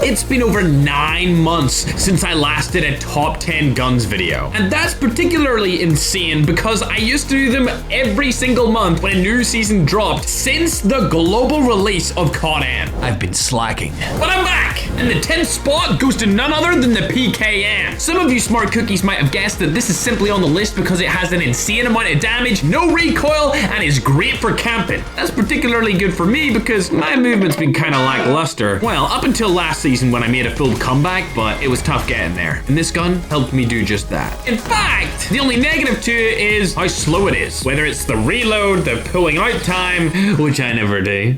It's been over 9 months since I last did a top 10 guns video. And that's particularly insane because I used to do them every single month when a new season dropped since the global release of COD M. I've been slacking. But I'm back! And the 10th spot goes to none other than the PKM. Some of you smart cookies might have guessed that this is simply on the list because it has an insane amount of damage, no recoil, and is great for camping. That's particularly good for me because my movement's been kind of lackluster. Well, up until last season when I made a full comeback, but it was tough getting there. And this gun helped me do just that. In fact, the only negative to it is how slow it is. Whether it's the reload, the pulling out time, which I never do,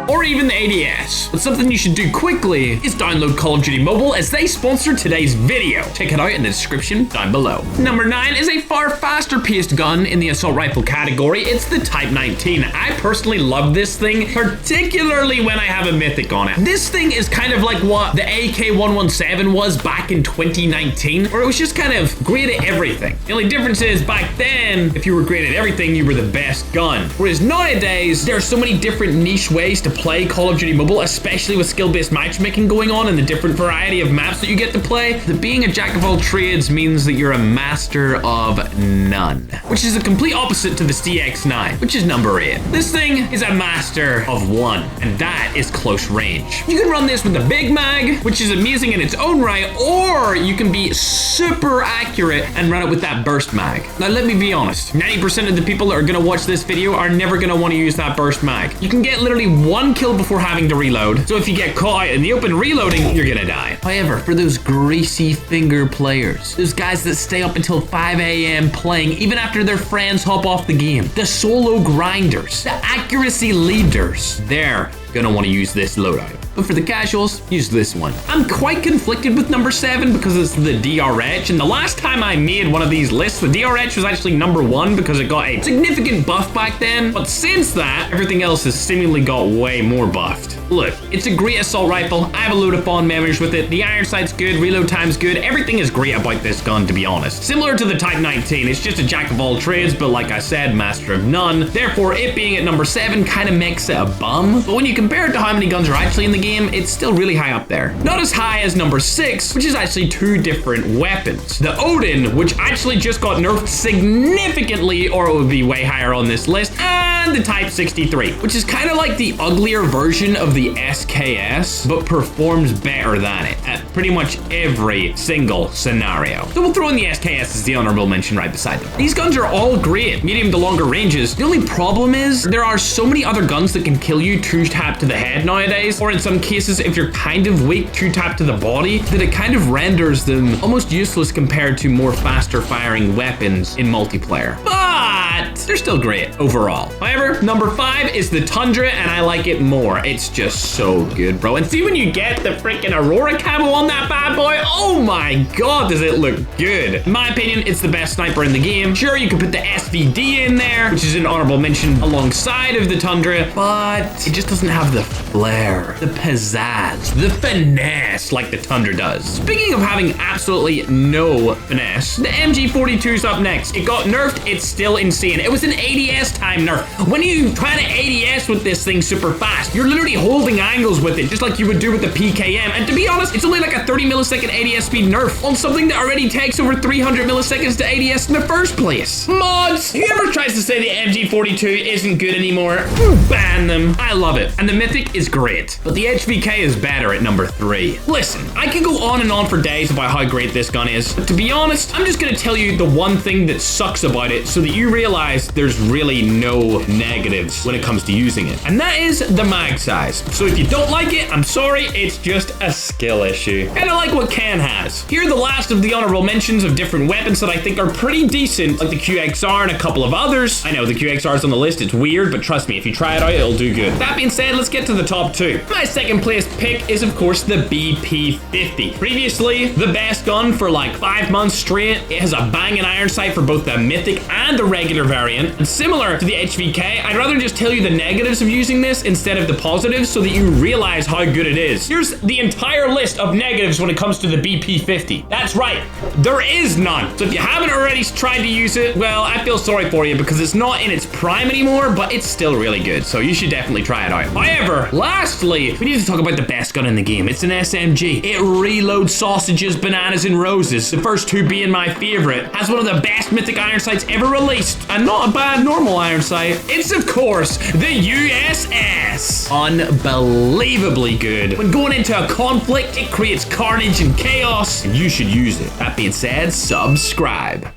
or even the ADS. But something you should do quickly is download Call of Duty Mobile as they sponsor today's video. Check it out in the description down below. Number 9 is a far faster paced gun in the assault rifle category. It's the Type 19. I personally love this thing, particularly when I have a mythic on it. This thing is kind of like what the AK-117 was back in 2019, where it was just kind of great at everything. The only difference is back then, if you were great at everything, you were the best gun. Whereas nowadays, there are so many different niche ways to play Call of Duty Mobile, especially with skill-based matchmaking going on and the different variety of maps that you get to play, that being a jack of all trades means that you're a master of none. Which is a complete opposite to the CX-9, which is number 8. This thing is a master of one, and that is close range. You can run this with a big mag, which is amazing in its own right, or you can be super accurate and run it with that burst mag. Now let me be honest, 90% of the people that are gonna watch this video are never gonna want to use that burst mag. You can get literally one kill before having to reload, so if you get caught out in the open reloading, you're gonna die. However, for those greasy finger players, those guys that stay up until 5 a.m. playing even after their friends hop off the game, the solo grinders, the accuracy leaders, they're gonna want to use this loadout. But for the casuals, use this one. I'm quite conflicted with number 7 because it's the DRH, and the last time I made one of these lists, the DRH was actually number 1 because it got a significant buff back then, but since that, everything else has seemingly got way more buffed. Look, it's a great assault rifle. I have a load of fond memories with it. The iron sight's good, reload time's good, everything is great about this gun, to be honest. Similar to the Type 19, it's just a jack of all trades, but like I said, master of none. Therefore, it being at number 7 kind of makes it a bum, but when you compare it to how many guns are actually in the game, it's still really high up there. Not as high as number 6, which is actually 2 different weapons. The Odin, which actually just got nerfed significantly, or it would be way higher on this list, and the Type 63, which is kind of like the uglier version of the SKS, but performs better than it at pretty much every single scenario. So we'll throw in the SKS as the honorable mention right beside them. These guns are all great, medium to longer ranges. The only problem is there are so many other guns that can kill you 2-tap to the head nowadays, or in some cases, if you're kind of weak, 2-tap to the body, that it kind of renders them almost useless compared to more faster firing weapons in multiplayer. But they're still great overall. However, number 5 is the Tundra, and I like it more. It's just so good, bro. And see when you get the freaking Aurora camo on that bad boy, oh my god, does it look good. In my opinion, it's the best sniper in the game. Sure, you could put the SVD in there, which is an honorable mention alongside of the Tundra, but it just doesn't have the flair, the pizzazz, the finesse like the Tundra does. Speaking of having absolutely no finesse, the MG42's up next. It got nerfed, it's still insane. It was an ADS time nerf. When you try to ADS with this thing super fast, you're literally holding angles with it, just like you would do with the PKM. And to be honest, it's only like a 30 millisecond ADS speed nerf on something that already takes over 300 milliseconds to ADS in the first place. Mods, whoever tries to say the MG42 isn't good anymore, ban them. I love it. And the Mythic is great, but the HVK is better at number 3. Listen, I could go on and on for days about how great this gun is, but to be honest, I'm just gonna tell you the one thing that sucks about it so that you realize there's really no negatives when it comes to using it. And that is the mag size. So if you don't like it, I'm sorry, it's just a skill issue. And I like what Ken has. Here are the last of the honorable mentions of different weapons that I think are pretty decent, like the QXR and a couple of others. I know the QXR is on the list, it's weird, but trust me, if you try it out, it'll do good. That being said, let's get to the top 2. My second place pick is of course the BP50. Previously, the best gun for like 5 months straight. It has a banging iron sight for both the mythic and the regular variant. variant. And similar to the HVK, I'd rather just tell you the negatives of using this instead of the positives so that you realize how good it is. Here's the entire list of negatives when it comes to the BP50. That's right, there is none. So if you haven't already tried to use it, well, I feel sorry for you because it's not in its prime anymore, but it's still really good. So you should definitely try it out. However, lastly, we need to talk about the best gun in the game. It's an SMG. It reloads sausages, bananas, and roses. The first two being my favorite. Has one of the best mythic iron sights ever released. And not a bad normal iron sight. It's, of course, the USS. Unbelievably good. When going into a conflict, it creates carnage and chaos, and you should use it. That being said, subscribe.